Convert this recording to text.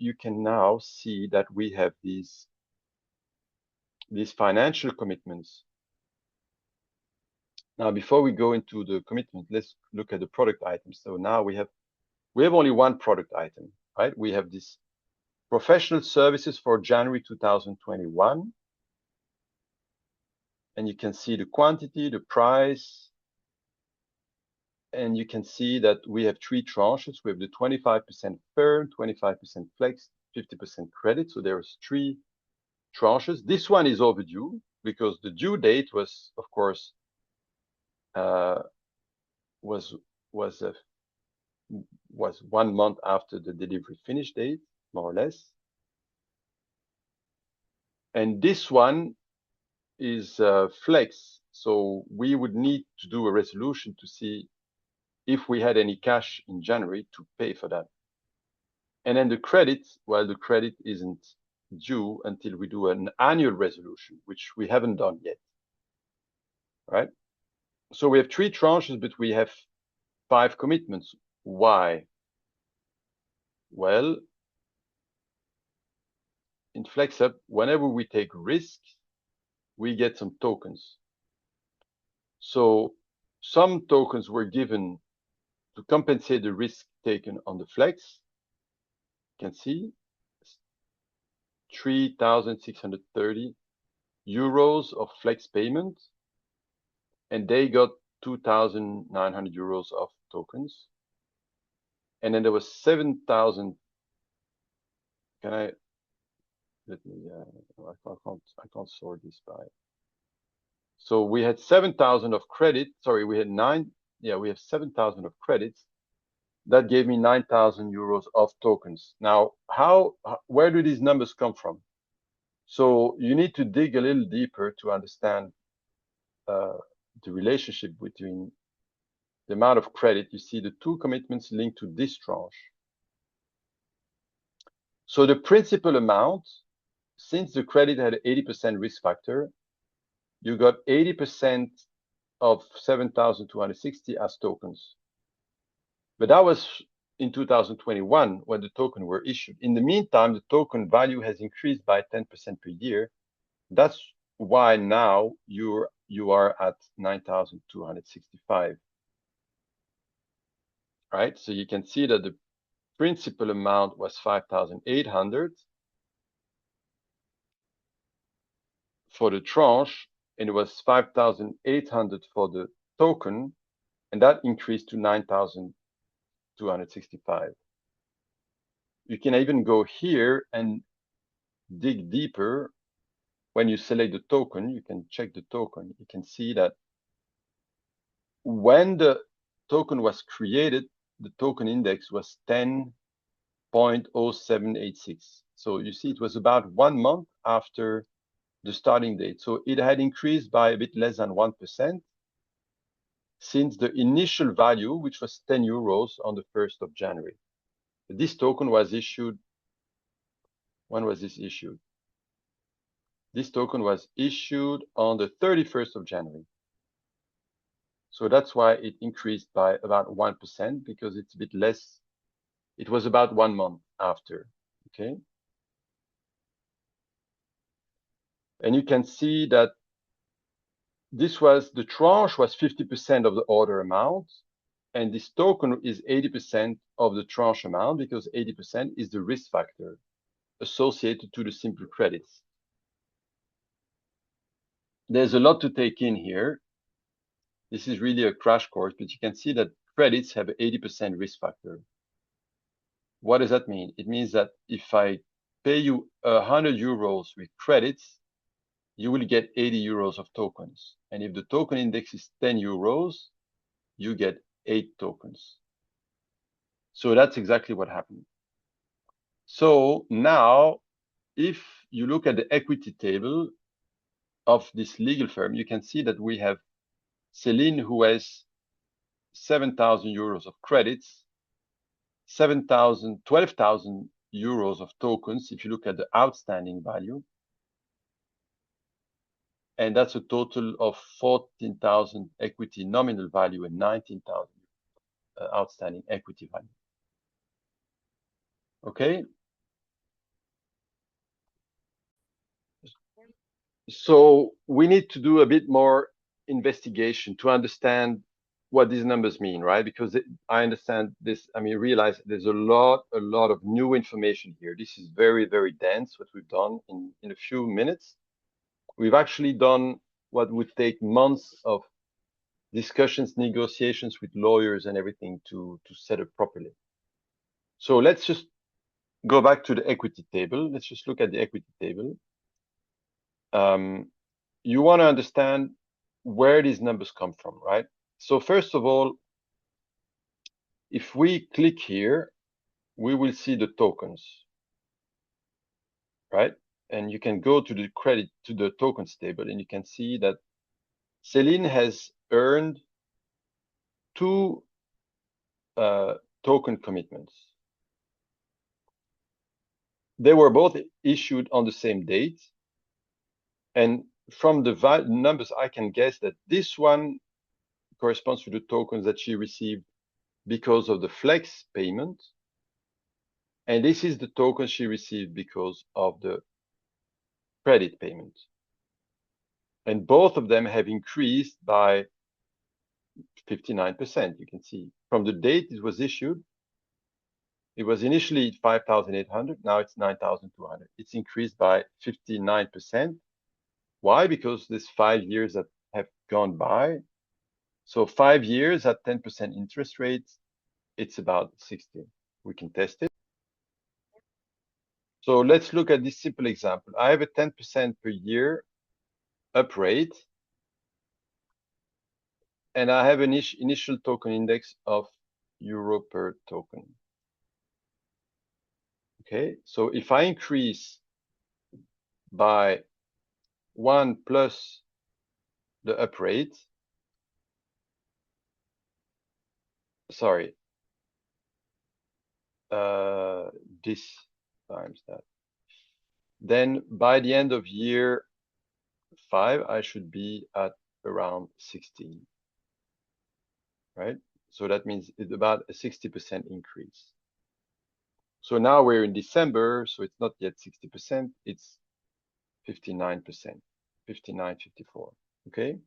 you can now see that we have these financial commitments. Now, before we go into the commitment, let's look at the product items. So now we have only one product item, right? We have this professional services for January 2021. And you can see the quantity, the price, and you can see that we have three tranches. We have the 25% firm, 25% flex, 50% credit. So there's three tranches. This one is overdue because the due date was, of course, was 1 month after the delivery finish date, more or less. And this one is flex. So we would need to do a resolution to see if we had any cash in January to pay for that. And then the credit, well, the credit isn't due until we do an annual resolution, which we haven't done yet, right? So we have three tranches, but we have 5 commitments. Why? Well, in Flexup, whenever we take risk, we get some tokens. So some tokens were given to compensate the risk taken on the Flex. You can see 3,630 euros of Flex payment, and they got 2,900 euros of tokens. And then there was 7,000. Can I? Let me. I can't sort this by. So we had 7,000 of credit. Sorry, we had 9. Yeah, we have 7,000 of credits. That gave me 9,000 euros of tokens. Now, where do these numbers come from? So you need to dig a little deeper to understand the relationship between the amount of credit. You see the 2 commitments linked to this tranche. So the principal amount, since the credit had an 80% risk factor, you got 80% of 7,260 as tokens. But that was in 2021 when the token were issued. In the meantime, the token value has increased by 10% per year. That's why now you are at 9,265. Right? So you can see that the principal amount was 5,800 for the tranche, and it was 5,800 for the token, and that increased to 9,265. You can even go here and dig deeper. When you select the token, you can check the token. You can see that when the token was created, the token index was 10.0786. So you see it was about 1 month after the starting date. So it had increased by a bit less than 1% since the initial value, which was 10 euros on the 1st of January. This token was issued. When was this issued? This token was issued on the 31st of January. So that's why it increased by about 1%, because it's a bit less. It was about 1 month after, okay? And you can see that the tranche was 50% of the order amount, and this token is 80% of the tranche amount, because 80% is the risk factor associated to the simple credits. There's a lot to take in here. This is really a crash course, but you can see that credits have 80% risk factor. What does that mean? It means that if I pay you 100 euros with credits, you will get 80 euros of tokens. And if the token index is 10 euros, you get 8 tokens. So that's exactly what happened. So now, if you look at the equity table of this legal firm, you can see that we have Celine, who has 7,000 euros of credits, 12,000 euros of tokens, if you look at the outstanding value. And that's a total of 14,000 equity nominal value and 19,000 outstanding equity value. Okay, So we need to do a bit more investigation to understand what these numbers mean, right? Because I understand this, I mean, realize there's a lot of new information here. This is very, very dense, what we've done in a few minutes. We've actually done what would take months of discussions, negotiations with lawyers and everything to set up properly. So let's just go back to the equity table. Let's just look at the equity table. You want to understand where these numbers come from, right? So first of all, if we click here, we will see the tokens, right? And you can go to the tokens table, and you can see that Celine has earned two token commitments. They were both issued on the same date. And from the numbers, I can guess that this one corresponds to the tokens that she received because of the flex payment. And this is the token she received because of the credit payment. And both of them have increased by 59%. You can see from the date it was issued, it was initially 5,800. Now it's 9,200. It's increased by 59%. Why? Because there's 5 years that have gone by. So 5 years at 10% interest rates, it's about 60. We can test it. So let's look at this simple example. I have a 10% per year up rate, and I have an initial token index of euro per token. Okay, so if I increase by 1 plus the up rate, sorry, this times that, then by the end of year 5, I should be at around 16, right? So that means it's about a 60% increase. So now we're in December, so it's not yet 60%, it's 59%, 59, 54, okay?